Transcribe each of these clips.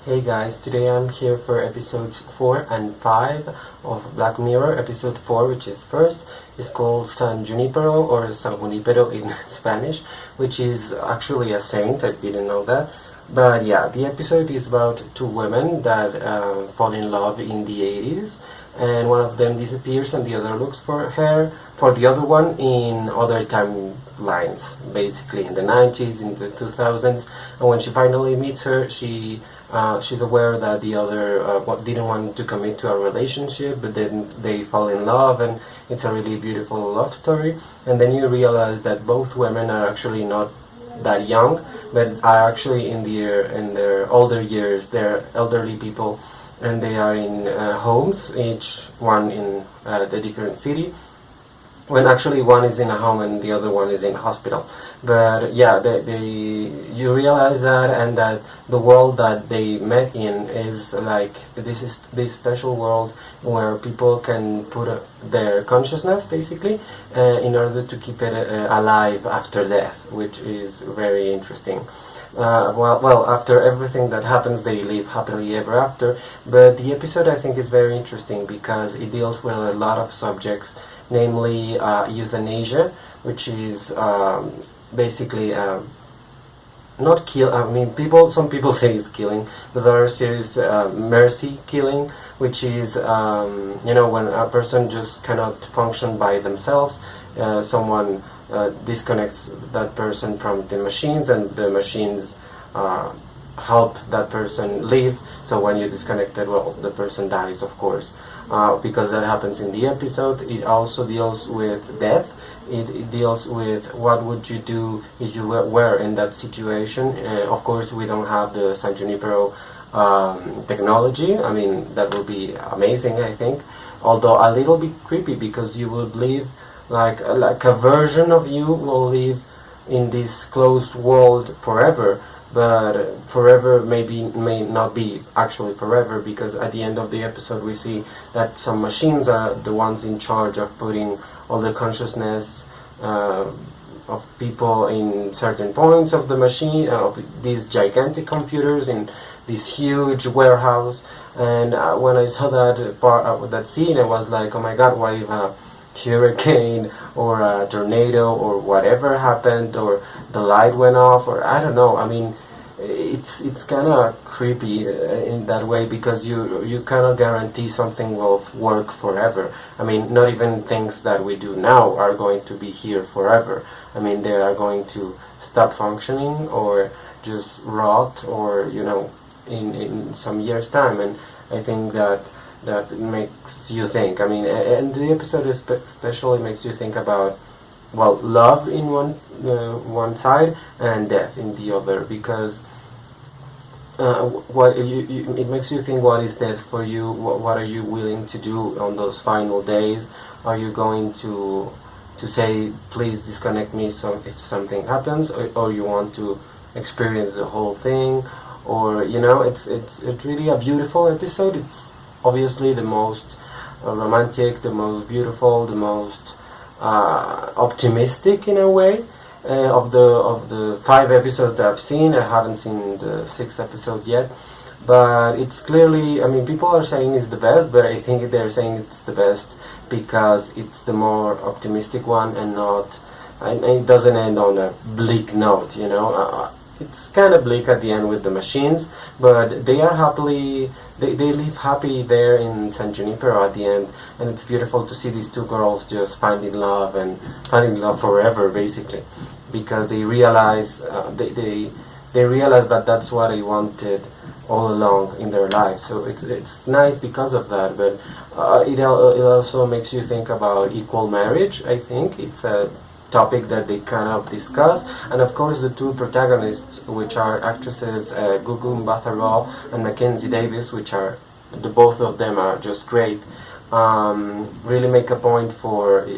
Hey guys, today I'm here for episodes 4 and 5 of Black Mirror. Episode 4, which is first, is called San Junipero or San Junipero in Spanish, which is actually a saint. I didn't know that. But yeah, the episode is about two women that fall in love in the 80s, and one of them disappears and the other looks for the other one in other timelines, basically in the 90s, in the 2000s. And when she finally meets her, she's aware that the other didn't want to commit to a relationship, but then they fall in love, and it's a really beautiful love story. And then you realize that both women are actually not that young, but are actually in their older years. They're elderly people, and they are in homes, each one in the different city, when actually one is in a home and the other one is in a hospital. But yeah, you realize that, and that the world that they met in is like this special world where people can put their consciousness basically in order to keep it alive after death, which is very interesting. Well, after everything that happens, they live happily ever after. But the episode, I think, is very interesting because it deals with a lot of subjects, namely euthanasia, which is basically not kill. I mean, some people say it's killing, but others say it's mercy killing, which is when a person just cannot function by themselves. Someone disconnects that person from the machines, and the machines help that person live. So when you disconnect it, well, the person dies, of course, because that happens in the episode. It also deals with death. It deals with what would you do if you were in that situation. Of course, we don't have the San Junipero technology. I mean, that would be amazing, I think, although a little bit creepy, because you will live like a version of you will live in this closed world forever. But forever may not be actually forever, because at the end of the episode we see that some machines are the ones in charge of putting all the consciousness of people in certain points of the machine, of these gigantic computers in this huge warehouse. And when I saw that part, that scene, I was like, oh my god, what if a hurricane or a tornado or whatever happened, or the light went off, or I don't know. I mean, it's kind of creepy in that way, because you cannot guarantee something will work forever. I mean, not even things that we do now are going to be here forever. I mean, they are going to stop functioning or just rot, or in some years time. And I think that makes you think. I mean, and the episode especially makes you think about, well, love in one side and death in the other, because it makes you think, what is death for you? What are you willing to do on those final days? Are you going to say, please disconnect me if something happens, or you want to experience the whole thing? Or it's really a beautiful episode. It's obviously the most romantic, the most beautiful, the most optimistic in a way of the 5 episodes that I've seen. I haven't seen the 6th episode yet, but it's clearly, I mean, people are saying it's the best, but I think they're saying it's the best because it's the more optimistic one, and it doesn't end on a bleak note. It's kind of bleak at the end with the machines, but they are happily, they live happy there in San Junipero at the end, and it's beautiful to see these two girls just finding love forever, basically, because they realize they realize that that's what they wanted all along in their lives. So it's nice because of that, but it also makes you think about equal marriage. I think it's a topic that they kind of discuss, and of course the two protagonists, which are actresses Gugu Mbatha-Raw and Mackenzie Davis, which are both of them are just great, really make a point for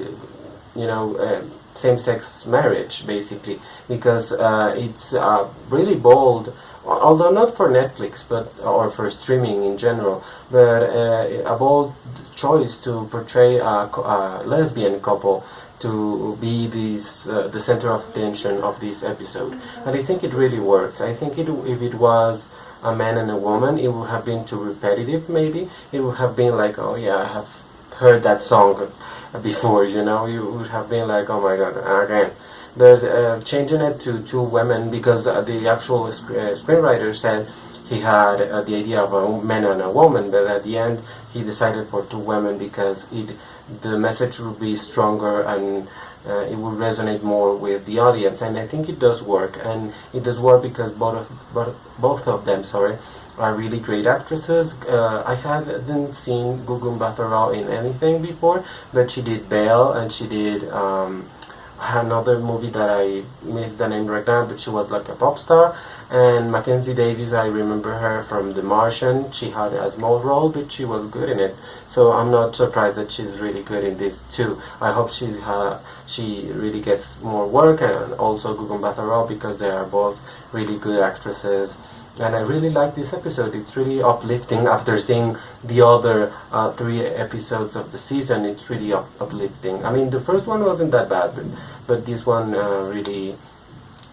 same-sex marriage, basically, because it's really bold, although not for Netflix or for streaming in general, but a bold choice to portray a lesbian couple to be the center of attention of this episode. And I think it really works. I think if it was a man and a woman, it would have been too repetitive. Maybe it would have been like, oh yeah, I have heard that song before. You know, you would have been like, oh my god, again. But changing it to two women, because the actual screenwriter said he had the idea of a man and a woman, but at the end he decided for two women because the message would be stronger and it would resonate more with the audience. And I think it does work, and it does work because both of them, are really great actresses. I hadn't seen Gugun Batharao in anything before, but she did Belle, and she did another movie that I missed the name right now, but she was like a pop star. And Mackenzie Davis, I remember her from The Martian. She had a small role, but she was good in it. So I'm not surprised that she's really good in this too. I hope she really gets more work, and also Gugun Batharao, because they are both really good actresses. And I really like this episode. It's really uplifting. After seeing the other 3 episodes of the season, it's really uplifting. I mean, the first one wasn't that bad, but this one really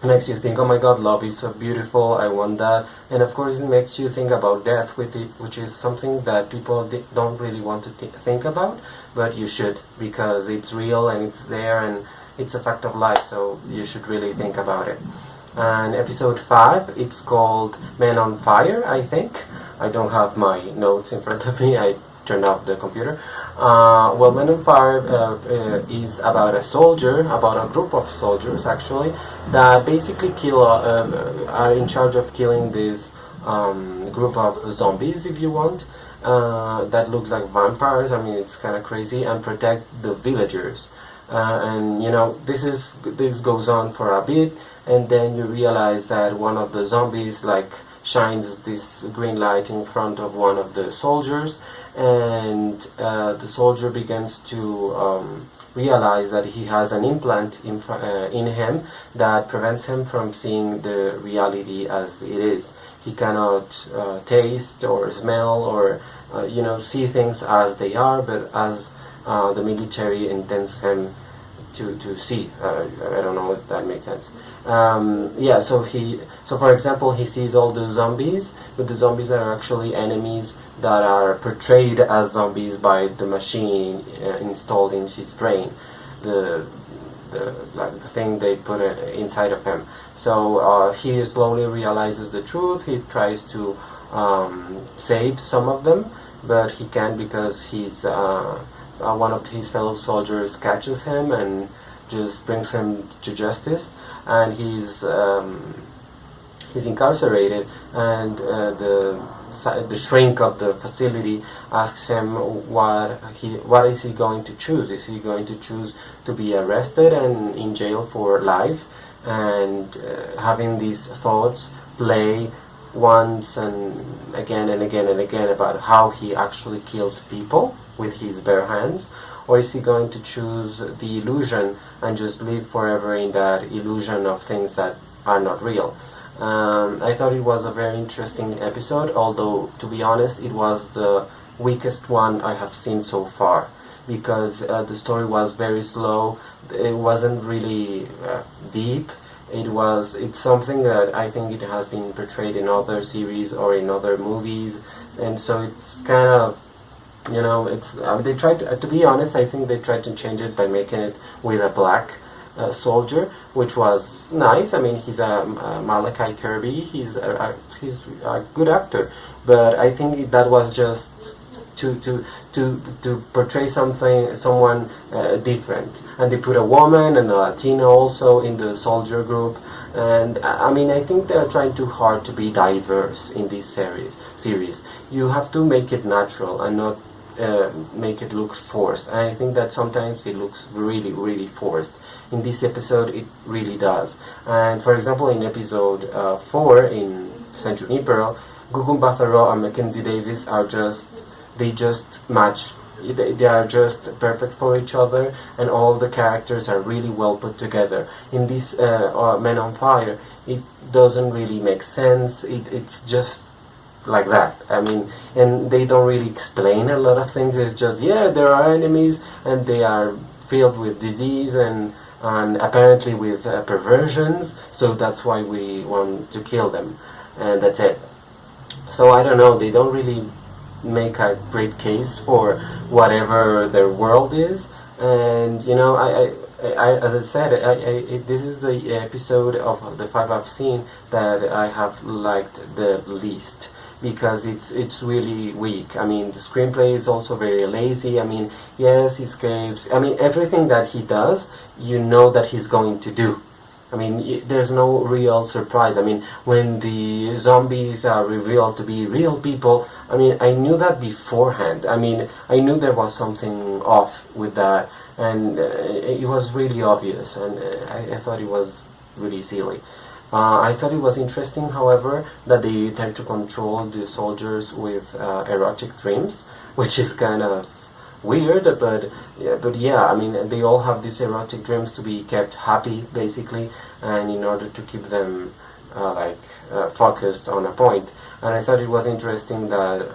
makes you think, oh my god, love is so beautiful, I want that. And of course it makes you think about death with it, which is something that people don't really want to think about, but you should, because it's real and it's there and it's a fact of life, so you should really think about it. And episode 5, it's called Men on Fire, I think. I don't have my notes in front of me, I turned off the computer. Well, Men on Fire is about a group of soldiers actually, that basically are in charge of killing this group of zombies, if you want, that look like vampires. I mean, it's kind of crazy, and protect the villagers. And you know, this goes on for a bit, and then you realize that one of the zombies like shines this green light in front of one of the soldiers, and the soldier begins to realize that he has an implant in him that prevents him from seeing the reality as it is. He cannot taste or smell or see things as they are, but as the military intends him to see. I don't know if that makes sense. So for example, he sees all the zombies, but the zombies are actually enemies that are portrayed as zombies by the machine installed in his brain, the thing they put inside of him. So he slowly realizes the truth. He tries to save some of them, but he can't, because he's one of his fellow soldiers catches him and just brings him to justice, and he's incarcerated, and the shrink of the facility asks him what is he going to choose. Is he going to choose to be arrested and in jail for life, and having these thoughts play once and again and again and again about how he actually killed people with his bare hands, or is he going to choose the illusion and just live forever in that illusion of things that are not real? I thought it was a very interesting episode, although to be honest it was the weakest one I have seen so far, because the story was very slow. It wasn't really deep. It's something that I think it has been portrayed in other series or in other movies, and so it's kind of, they tried to be honest, I think they tried to change it by making it with a black soldier, which was nice. I mean, he's a Malachi Kirby. He's a good actor, but I think that was just to portray someone different. And they put a woman and a Latina also in the soldier group. And I mean, I think they're trying too hard to be diverse in this series. You have to make it natural and not make it look forced. And I think that sometimes it looks really, really forced. In this episode, it really does. And for example, in episode 4 in San Junipero, Gugun Batharao and Mackenzie Davis they just match. They are just perfect for each other, and all the characters are really well put together. In this Men on Fire, it doesn't really make sense. It's just like that. I mean, and they don't really explain a lot of things. It's just, there are enemies, and they are filled with disease and apparently with perversions, so that's why we want to kill them, and that's it. So I don't know, they don't really make a great case for whatever their world is. And you know, as I said, this is the episode of the 5 I've seen that I have liked the least, because it's really weak. I mean, the screenplay is also very lazy. I mean, yes, he escapes. I mean, everything that he does, you know that he's going to do. I mean, there's no real surprise. I mean, when the zombies are revealed to be real people, I mean, I knew that beforehand. I mean, I knew there was something off with that, and it was really obvious, and I thought it was really silly. I thought it was interesting, however, that they tend to control the soldiers with erotic dreams, which is kind of weird, but yeah, I mean, they all have these erotic dreams to be kept happy, basically, and in order to keep them focused on a point. And I thought it was interesting that,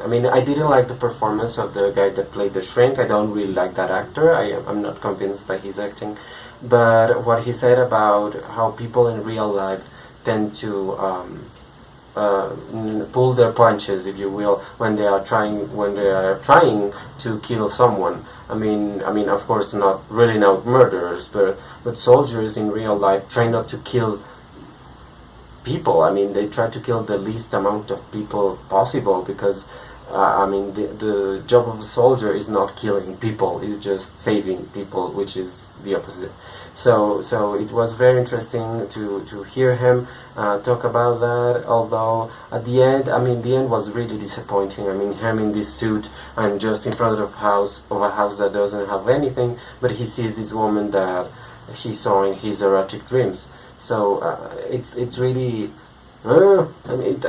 I mean, I didn't like the performance of the guy that played the shrink. I don't really like that actor. I'm not convinced by his acting. But what he said about how people in real life tend to pull their punches, if you will, when they are trying to kill someone. I mean, of course, not murderers, but soldiers in real life try not to kill people. I mean, they try to kill the least amount of people possible, because I mean, the job of a soldier is not killing people; it's just saving people, which is the opposite. So it was very interesting to hear him talk about that. Although at the end, I mean, the end was really disappointing. I mean, him in this suit and just in front of a house that doesn't have anything, but he sees this woman that he saw in his erotic dreams. So it's really, I mean,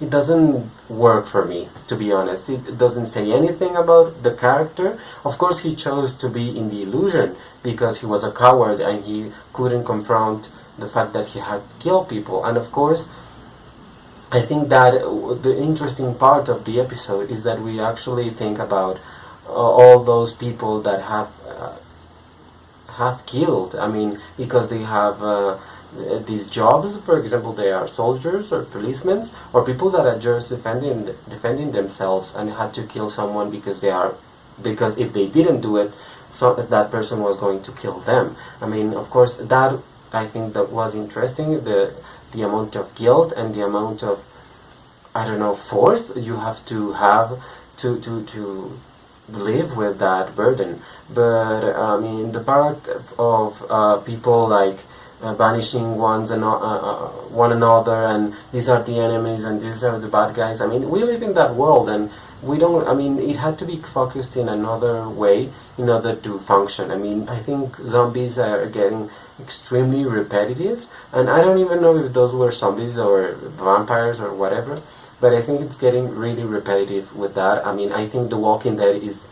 it doesn't work for me, to be honest. It doesn't say anything about the character. Of course, he chose to be in the illusion because he was a coward and he couldn't confront the fact that he had killed people. And of course, I think that the interesting part of the episode is that we actually think about all those people that have killed. I mean, because they have these jobs. For example, they are soldiers or policemen or people that are just defending themselves and had to kill someone because if they didn't do it, so that person was going to kill them. I mean, of course, that I think that was interesting. The amount of guilt and the amount of, I don't know, force you have to live with that burden. But I mean, the part of people like banishing one another, and these are the enemies and these are the bad guys. I mean, we live in that world, and we don't. I mean, it had to be focused in another way in order to function. I mean, I think zombies are getting extremely repetitive, and I don't even know if those were zombies or vampires or whatever. But I think it's getting really repetitive with that. I mean, I think The Walking Dead is.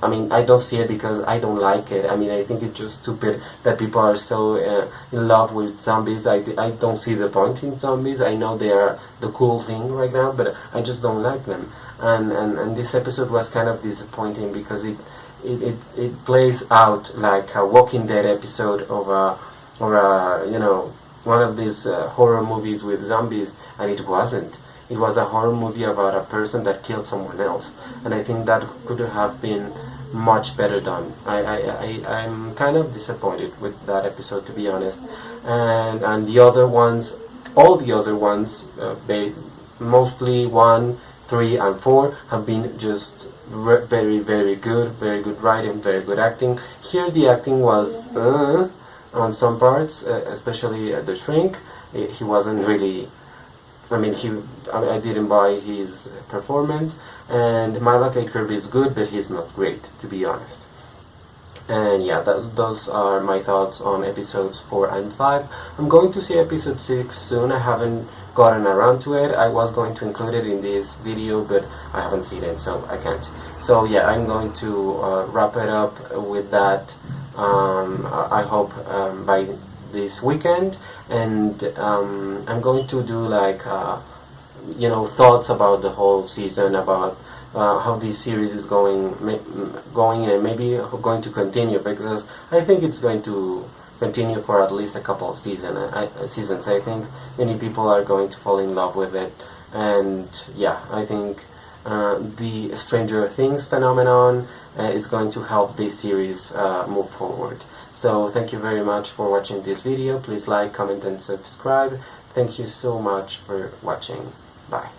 I mean, I don't see it because I don't like it. I mean, I think it's just stupid that people are so in love with zombies. I don't see the point in zombies. I know they are the cool thing right now, but I just don't like them. And this episode was kind of disappointing because it plays out like a Walking Dead episode or one of these horror movies with zombies, and it wasn't. It was a horror movie about a person that killed someone else, and I think that could have been much better done. I'm kind of disappointed with that episode, to be honest. And the other ones, all the other ones, they mostly 1, 3, and 4 have been just very, very good writing, very good acting. Here the acting was on some parts, especially the shrink. He wasn't really. I mean, I didn't buy his performance, and Mila Kirby is good, but he's not great, to be honest. And yeah, those are my thoughts on episodes 4 and 5. I'm going to see episode 6 soon. I haven't gotten around to it. I was going to include it in this video, but I haven't seen it, so I can't. So yeah, I'm going to wrap it up with that. I hope by this weekend, and I'm going to do like thoughts about the whole season, about how this series is going and maybe going to continue, because I think it's going to continue for at least a couple of seasons. I think many people are going to fall in love with it, and yeah, I think the Stranger Things phenomenon is going to help this series move forward. So thank you very much for watching this video. Please like, comment and subscribe. Thank you so much for watching. Bye.